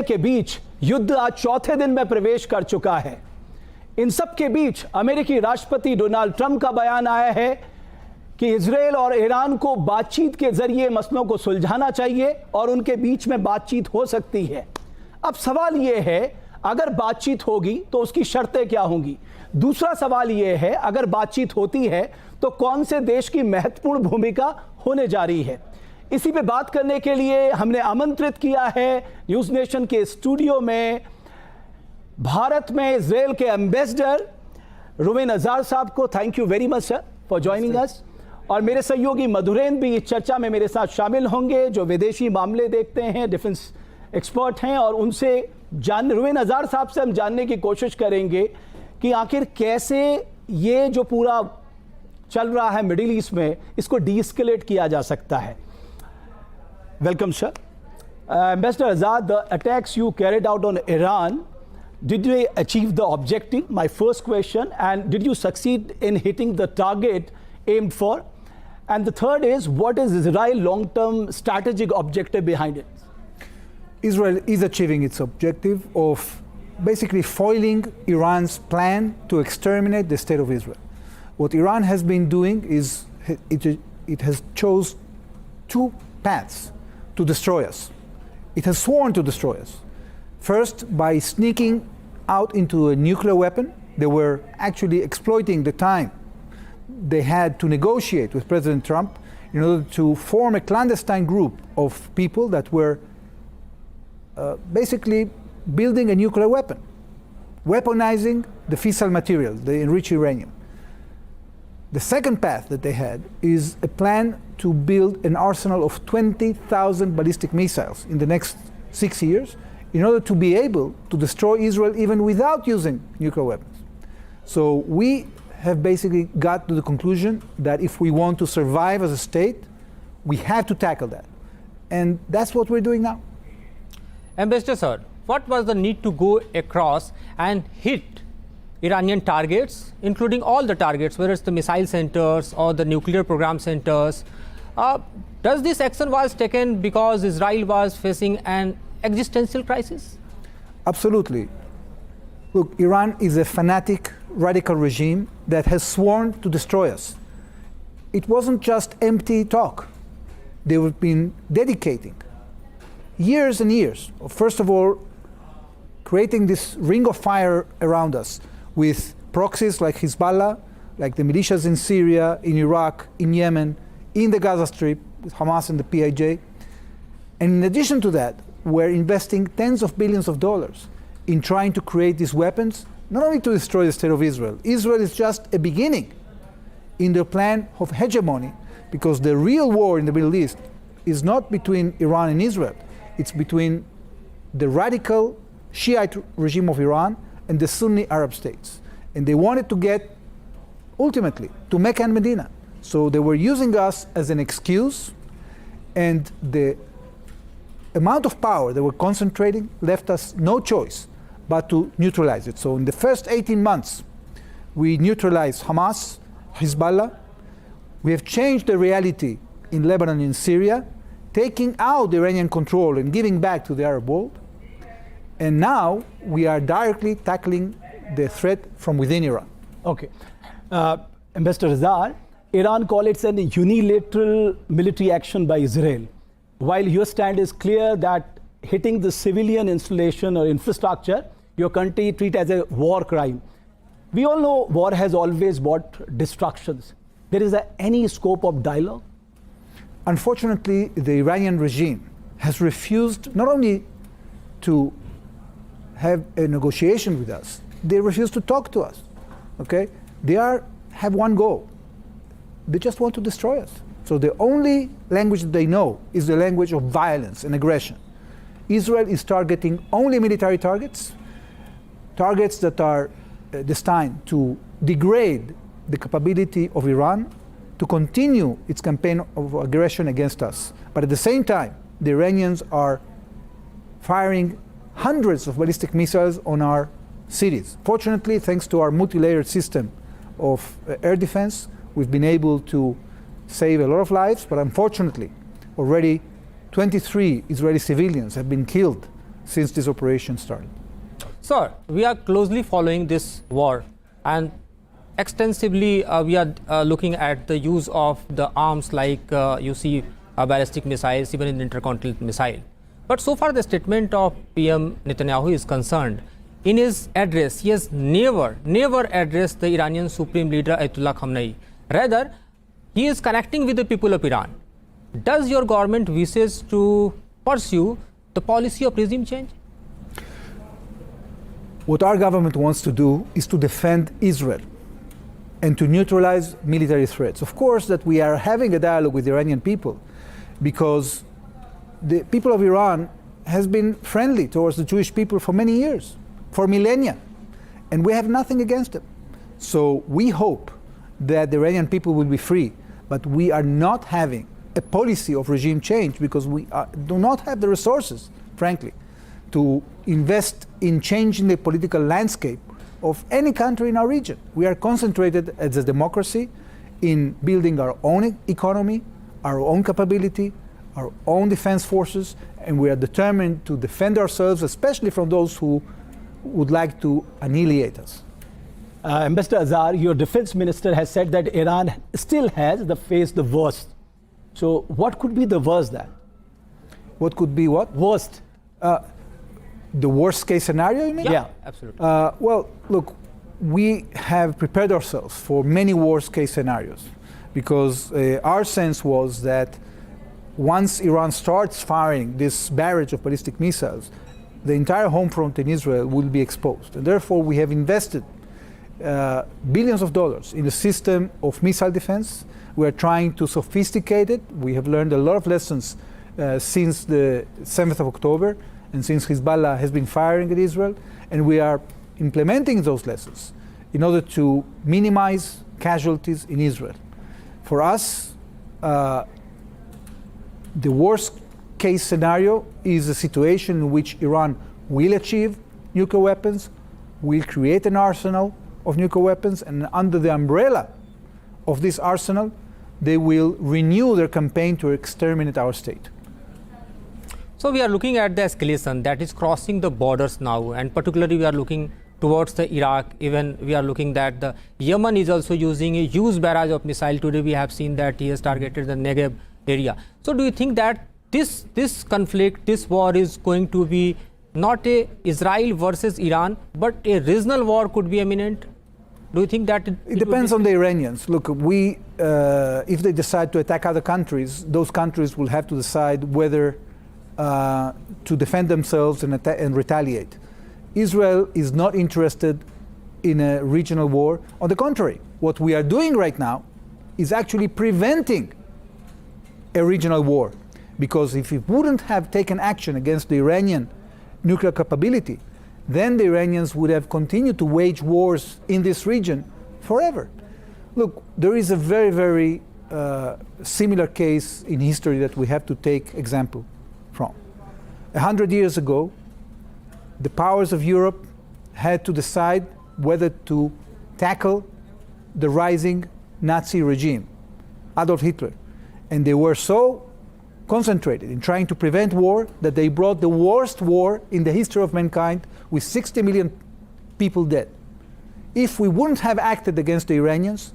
के बीच युद्ध आज चौथे दिन में प्रवेश कर चुका है। इन सब के बीच अमेरिकी राष्ट्रपति डोनाल्ड ट्रंप का बयान आया है कि इजरायल और ईरान को बातचीत के जरिए मसलों को सुलझाना चाहिए और उनके बीच में बातचीत हो सकती है। अब सवाल यह है, अगर बातचीत होगी तो उसकी शर्तें क्या होंगी? दूसरा सवाल यह है, अगर बातचीत होती है तो कौन से देश की महत्वपूर्ण भूमिका होने जा रही है? इसी पे बात करने के लिए हमने आमंत्रित किया है न्यूज़ नेशन के स्टूडियो में भारत में इजरायल के एम्बेसडर रुवेन अजार साहब को। Thank you very much sir for joining us. और मेरे सहयोगी मधुरेन भी इस चर्चा में मेरे साथ शामिल होंगे, जो विदेशी मामले देखते हैं, डिफेंस एक्सपर्ट हैं, और उनसे रुवेन अजार साहब से हम जानने की कोशिश करेंगे कि आखिर कैसे ये जो पूरा चल रहा है मिडिल ईस्ट में, इसको डीएस्केलेट किया जा सकता है। Welcome sir. Ambassador Azad, the attacks you carried out on Iran, did they achieve the objective? My first question. And did you succeed in hitting the target aimed for? And the third is, what is Israel's long-term strategic objective behind it? Israel is achieving its objective of basically foiling Iran's plan to exterminate the state of Israel. What Iran has been doing is it has chose two paths to destroy us. It has sworn to destroy us. First, by sneaking out into a nuclear weapon. They were actually exploiting the time they had to negotiate with President Trump in order to form a clandestine group of people that were basically building a nuclear weapon, weaponizing the fissile material, the enriched uranium. The second path that they had is a plan to build an arsenal of 20,000 ballistic missiles in the next 6 years in order to be able to destroy Israel even without using nuclear weapons. So we have basically got to the conclusion that if we want to survive as a state, we have to tackle that. And that's what we're doing now. Ambassador sir, what was the need to go across and hit Iranian targets, including all the targets, whether it's the missile centers or the nuclear program centers? Does this action was taken because Israel was facing an existential crisis? Absolutely. Look, Iran is a fanatic, radical regime that has sworn to destroy us. It wasn't just empty talk. They've been dedicating years and years of, first of all, creating this ring of fire around us with proxies like Hezbollah, like the militias in Syria, in Iraq, in Yemen, in the Gaza Strip, with Hamas and the PIJ. And in addition to that, we're investing tens of billions of dollars in trying to create these weapons, not only to destroy the state of Israel. Israel is just a beginning in their plan of hegemony, because the real war in the Middle East is not between Iran and Israel. It's between the radical Shiite regime of Iran and the Sunni Arab states. And they wanted to get, ultimately, to Mecca and Medina. So they were using us as an excuse, and the amount of power they were concentrating left us no choice but to neutralize it. So in the first 18 months, we neutralized Hamas, Hezbollah. We have changed the reality in Lebanon and Syria, taking out the Iranian control and giving back to the Arab world. And now we are directly tackling the threat from within Iran. Okay. Ambassador Azar, Iran called it an unilateral military action by Israel, while your stand is clear that hitting the civilian installation or infrastructure, your country treat as a war crime. We all know war has always brought destructions. There is any scope of dialogue? Unfortunately, the Iranian regime has refused not only to have a negotiation with us, they refuse to talk to us. Okay? They have one goal. They just want to destroy us. So the only language that they know is the language of violence and aggression. Israel is targeting only military targets, targets that are destined to degrade the capability of Iran to continue its campaign of aggression against us. But at the same time, the Iranians are firing hundreds of ballistic missiles on our cities. Fortunately, thanks to our multi-layered system of air defense, we've been able to save a lot of lives, but unfortunately, already 23 Israeli civilians have been killed since this operation started. Sir, we are closely following this war, and extensively we are looking at the use of the arms like you see ballistic missiles, even in intercontinental missile. But so far the statement of PM Netanyahu is concerned, in his address, he has never addressed the Iranian Supreme Leader Ayatollah Khamenei. Rather, he is connecting with the people of Iran. Does your government wishes to pursue the policy of regime change? What our government wants to do is to defend Israel and to neutralize military threats. Of course, that we are having a dialogue with the Iranian people because the people of Iran has been friendly towards the Jewish people for many years, for millennia, and we have nothing against them. So we hope that the Iranian people will be free, but we are not having a policy of regime change because we do not have the resources, frankly, to invest in changing the political landscape of any country in our region. We are concentrated as a democracy in building our own economy, our own capability, our own defense forces, and we are determined to defend ourselves, especially from those who would like to annihilate us. Ambassador Azhar, your defense minister has said that Iran still has faced the worst. So what could be the worst then? What could be what? Worst. The worst case scenario, you mean? Yeah. Absolutely. Well, look, we have prepared ourselves for many worst case scenarios because our sense was that once Iran starts firing this barrage of ballistic missiles, the entire home front in Israel will be exposed. And therefore, we have invested billions of dollars in a system of missile defense. We are trying to sophisticate it. We have learned a lot of lessons since the 7th of October and since Hezbollah has been firing at Israel. And we are implementing those lessons in order to minimize casualties in Israel. For us, the worst case scenario is a situation in which Iran will achieve nuclear weapons, will create an arsenal of nuclear weapons, and under the umbrella of this arsenal, they will renew their campaign to exterminate our state. So we are looking at the escalation that is crossing the borders now, and particularly we are looking towards the Iraq. Even we are looking that the Yemen is also using a huge barrage of missile. Today we have seen that he has targeted the Negev area. So do you think that this conflict, this war is going to be not a Israel versus Iran, but a regional war could be imminent? Do you think that it depends on the Iranians. Look, if they decide to attack other countries, those countries will have to decide whether to defend themselves and retaliate. Israel is not interested in a regional war. On the contrary, what we are doing right now is actually preventing a regional war. Because if we wouldn't have taken action against the Iranian nuclear capability, then the Iranians would have continued to wage wars in this region forever. Look, there is a very, very similar case in history that we have to take example from. 100 years ago, the powers of Europe had to decide whether to tackle the rising Nazi regime, Adolf Hitler. And they were so concentrated in trying to prevent war that they brought the worst war in the history of mankind with 60 million people dead. If we wouldn't have acted against the Iranians,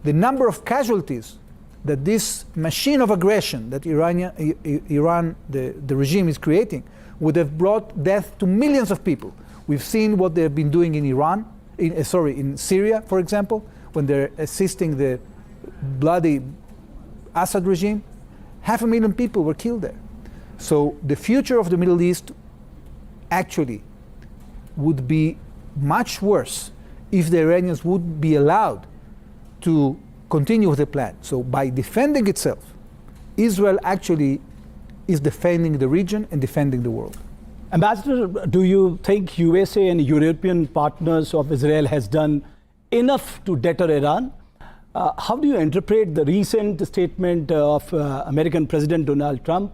the number of casualties that this machine of aggression that Iran, the regime is creating, would have brought death to millions of people. We've seen what they've been doing in in Syria, for example, when they're assisting the bloody Assad regime. 500,000 people were killed there. So the future of the Middle East actually would be much worse if the Iranians would be allowed to continue with the plan. So by defending itself, Israel actually is defending the region and defending the world. Ambassador, do you think USA and European partners of Israel has done enough to deter Iran? How do you interpret the recent statement of American President Donald Trump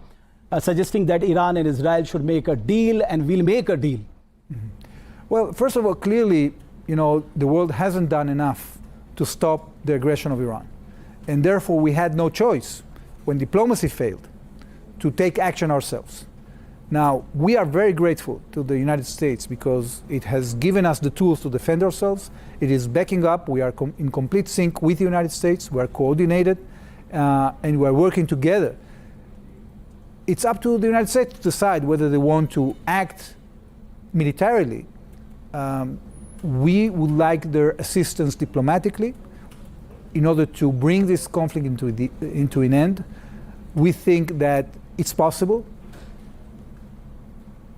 suggesting that Iran and Israel should make a deal and will make a deal? Mm-hmm. Well, first of all, clearly, the world hasn't done enough to stop the aggression of Iran. And therefore, we had no choice when diplomacy failed to take action ourselves. Now, we are very grateful to the United States because it has given us the tools to defend ourselves. It is backing up. We are in complete sync with the United States. We are coordinated, and we are working together. It's up to the United States to decide whether they want to act militarily. We would like their assistance diplomatically in order to bring this conflict into an end. We think that it's possible.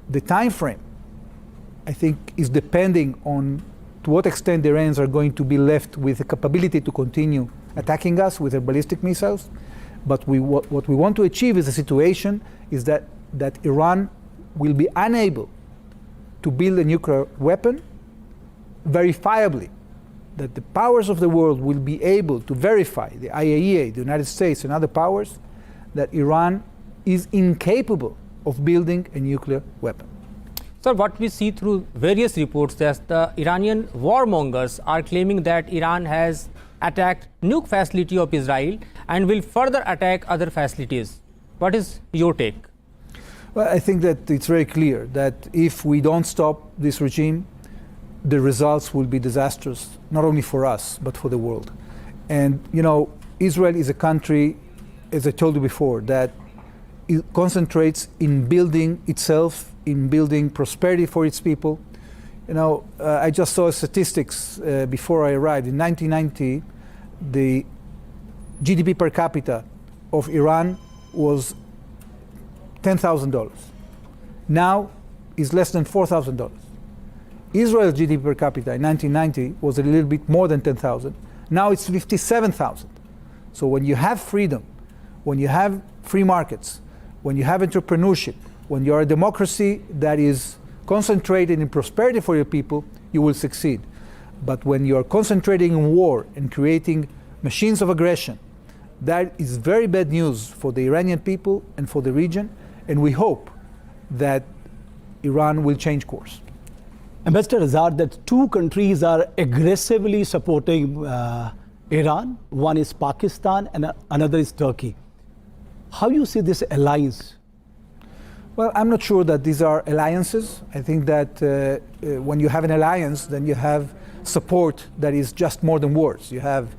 The time frame, I think, is depending on to what extent the Iranians are going to be left with the capability to continue attacking us with their ballistic missiles. But what we want to achieve is a situation is that Iran will be unable to build a nuclear weapon verifiably, that the powers of the world will be able to verify, the IAEA, the United States and other powers, that Iran is incapable of building a nuclear weapon. Sir, what we see through various reports that the Iranian warmongers are claiming that Iran has attacked nuke facility of Israel and will further attack other facilities. What is your take? Well, I think that it's very clear that if we don't stop this regime, the results will be disastrous, not only for us, but for the world. And, you know, Israel is a country, as I told you before, that it concentrates in building itself, in building prosperity for its people. You know, I just saw statistics before I arrived. In 1990, the GDP per capita of Iran was $10,000. Now is less than $4,000. Israel's GDP per capita in 1990 was a little bit more than 10,000. Now it's 57,000. So when you have freedom, when you have free markets, when you have entrepreneurship, when you are a democracy that is concentrated in prosperity for your people, you will succeed. But when you are concentrating in war and creating machines of aggression, that is very bad news for the Iranian people and for the region, and we hope that Iran will change course. Ambassador Azhar, that two countries are aggressively supporting Iran. One is Pakistan and another is Turkey. How do you see this alliance? Well, I'm not sure that these are alliances. I think that when you have an alliance, then you have support that is just more than words. You have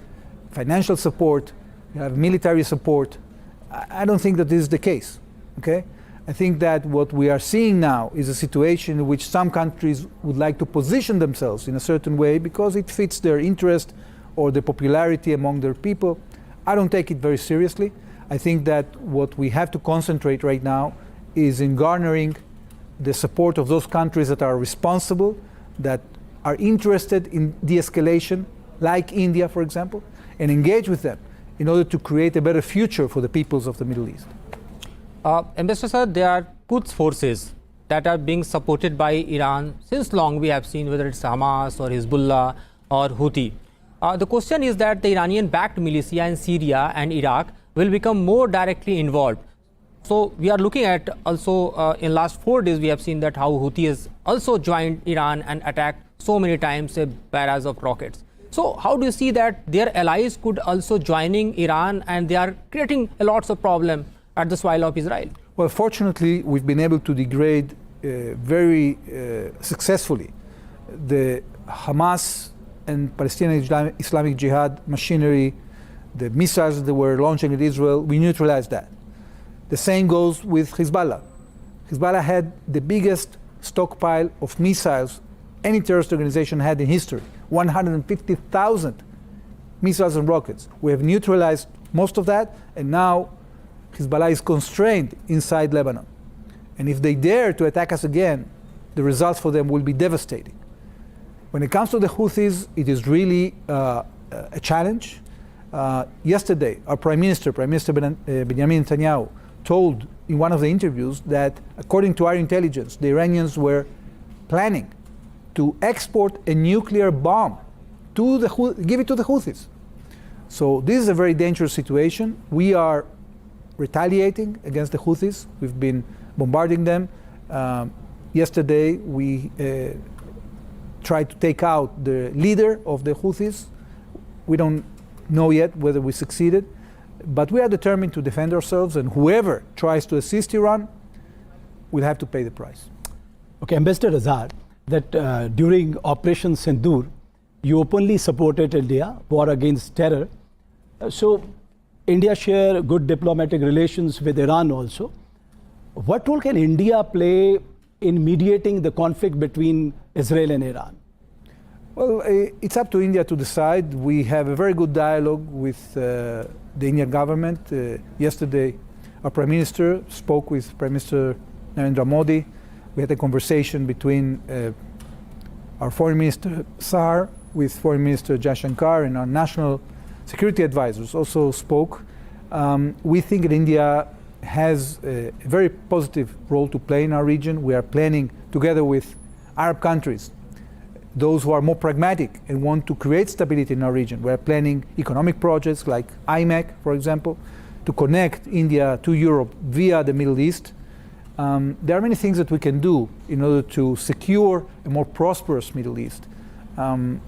financial support, you have military support. I don't think that this is the case, okay? I think that what we are seeing now is a situation in which some countries would like to position themselves in a certain way because it fits their interest or the popularity among their people. I don't take it very seriously. I think that what we have to concentrate right now is in garnering the support of those countries that are responsible, that are interested in de-escalation, like India, for example, and engage with them in order to create a better future for the peoples of the Middle East. Ambassador sir, there are Quds forces that are being supported by Iran since long. We have seen whether it's Hamas or Hezbollah or Houthi. The question is that the Iranian-backed militia in Syria and Iraq will become more directly involved. So we are looking at also in last 4 days we have seen that how Houthi has also joined Iran and attacked so many times a barrage of rockets. So how do you see that their allies could also joining Iran and they are creating a lots of problem at the soil of Israel? Well, fortunately, we've been able to degrade very successfully the Hamas and Palestinian Islamic Jihad machinery, the missiles that were launching at Israel. We neutralized that. The same goes with Hezbollah. Hezbollah had the biggest stockpile of missiles any terrorist organization had in history, 150,000 missiles and rockets. We have neutralized most of that, and now Hezbollah is constrained inside Lebanon. And if they dare to attack us again, the results for them will be devastating. When it comes to the Houthis, it is really a challenge. Yesterday, our Prime Minister Benjamin Netanyahu, told in one of the interviews that according to our intelligence, the Iranians were planning to export a nuclear bomb to give it to the Houthis. So this is a very dangerous situation. We are retaliating against the Houthis. We've been bombarding them. Yesterday, we tried to take out the leader of the Houthis. We don't know yet whether we succeeded, but we are determined to defend ourselves, and whoever tries to assist Iran will have to pay the price. Okay, Ambassador Azhar, that during Operation Sindoor, you openly supported India war against terror. So India share good diplomatic relations with Iran also. What role can India play in mediating the conflict between Israel and Iran? Well, it's up to India to decide. We have a very good dialogue with the Indian government. Yesterday, our Prime Minister spoke with Prime Minister Narendra Modi. We had a conversation between our Foreign Minister Sar with Foreign Minister Jaishankar, and our national security advisors also spoke. We think that India has a very positive role to play in our region. We are planning together with Arab countries, those who are more pragmatic and want to create stability in our region. We are planning economic projects like IMEC, for example, to connect India to Europe via the Middle East. There are many things that we can do in order to secure a more prosperous Middle East. And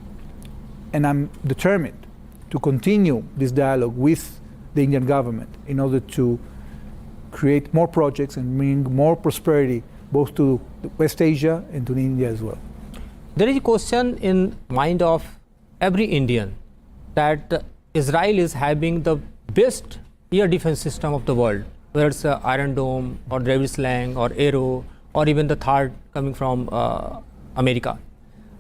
I'm determined to continue this dialogue with the Indian government in order to create more projects and bring more prosperity both to West Asia and to India as well. There is a question in mind of every Indian that Israel is having the best air defense system of the world, whether it's Iron Dome or David Sling or Arrow or even the third coming from America.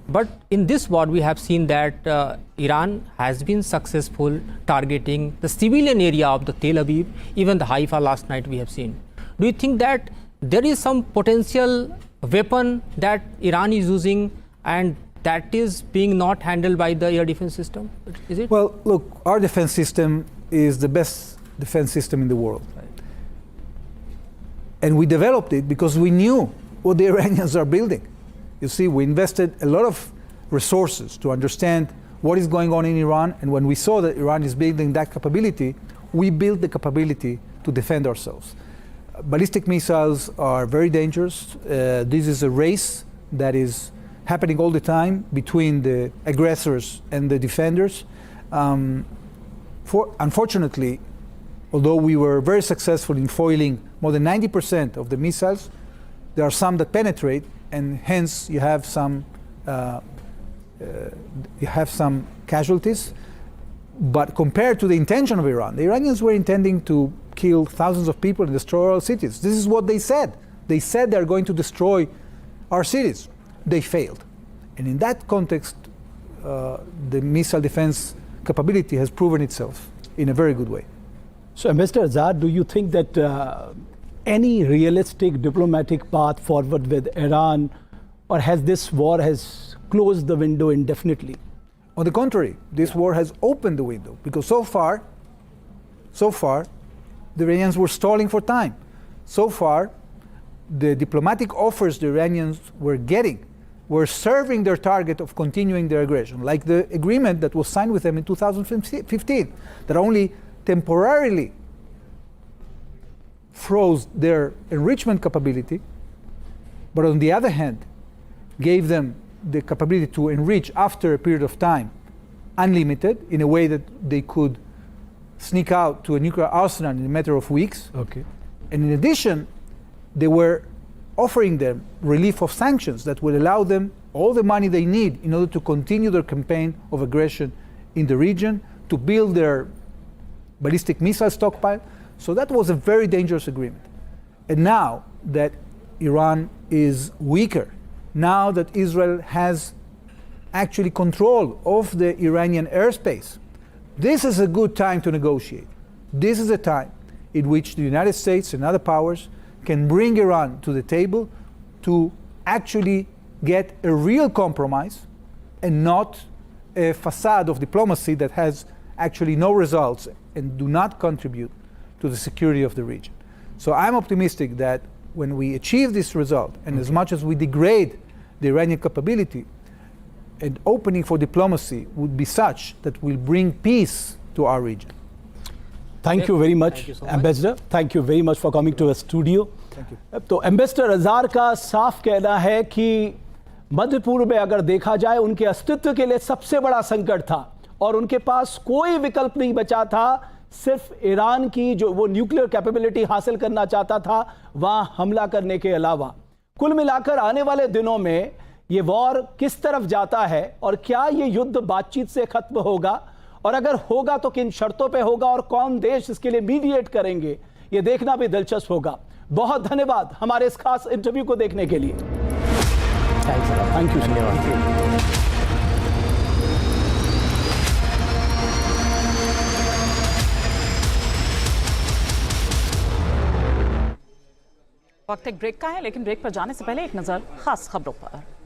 But in this war, we have seen that Iran has been successful targeting the civilian area of the Tel Aviv, even the Haifa last night we have seen. Do you think that there is some potential weapon that Iran is using and that is being not handled by the air defense system? Is it? Well, look, our defense system is the best defense system in the world. Right. And we developed it because we knew what the Iranians are building. You see, we invested a lot of resources to understand what is going on in Iran, and when we saw that Iran is building that capability, we built the capability to defend ourselves. Ballistic missiles are very dangerous. This is a race that is happening all the time between the aggressors and the defenders. Unfortunately, although we were very successful in foiling more than 90% of the missiles, there are some that penetrate, and hence you have some casualties. But compared to the intention of Iran, the Iranians were intending to kill thousands of people and destroy our cities. This is what they said. They said they're going to destroy our cities. They failed. And in that context, the missile defense capability has proven itself in a very good way. So, Mr. Azhar, do you think that any realistic diplomatic path forward with Iran, or has this war has closed the window indefinitely? On the contrary, this war has opened the window, because so far, the Iranians were stalling for time. So far, the diplomatic offers the Iranians were getting were serving their target of continuing their aggression, like the agreement that was signed with them in 2015, that only temporarily froze their enrichment capability, but on the other hand, gave them the capability to enrich after a period of time, unlimited, in a way that they could sneak out to a nuclear arsenal in a matter of weeks. Okay. And in addition, they were offering them relief of sanctions that would allow them all the money they need in order to continue their campaign of aggression in the region, to build their ballistic missile stockpile. So that was a very dangerous agreement. And now that Iran is weaker, now that Israel has actually control of the Iranian airspace, this is a good time to negotiate. This is a time in which the United States and other powers can bring Iran to the table to actually get a real compromise and not a facade of diplomacy that has actually no results and do not contribute to the security of the region. So I'm optimistic that when we achieve this result, and as much as we degrade the Iranian capability, an opening for diplomacy would be such that will bring peace to our region. Thank you very much, Thank you so much. Ambassador. Thank you very much for coming to our studio. Thank you. तो ambassador azar का साफ कहना है कि मध्य पूर्व में अगर देखा जाए उनके अस्तित्व के लिए सबसे बड़ा संकट था और उनके पास कोई विकल्प नहीं बचा था सिर्फ ईरान की जो वो न्यूक्लियर कैपेबिलिटी हासिल करना चाहता था वहां हमला करने के अलावा। कुल मिलाकर आने वाले दिनों में ये वॉर किस तरफ जाता है और क्या ये युद्ध बातचीत से खत्म होगा, और अगर होगा तो किन शर्तों पे होगा और कौन देश इसके लिए मीडिएट करेंगे, ये देखना भी दिलचस्प होगा। बहुत धन्यवाद हमारे इस खास इंटरव्यू को देखने के लिए। Thank you. वक्त एक ब्रेक का है, लेकिन ब्रेक पर जाने से पहले एक नजर खास खबरों पर।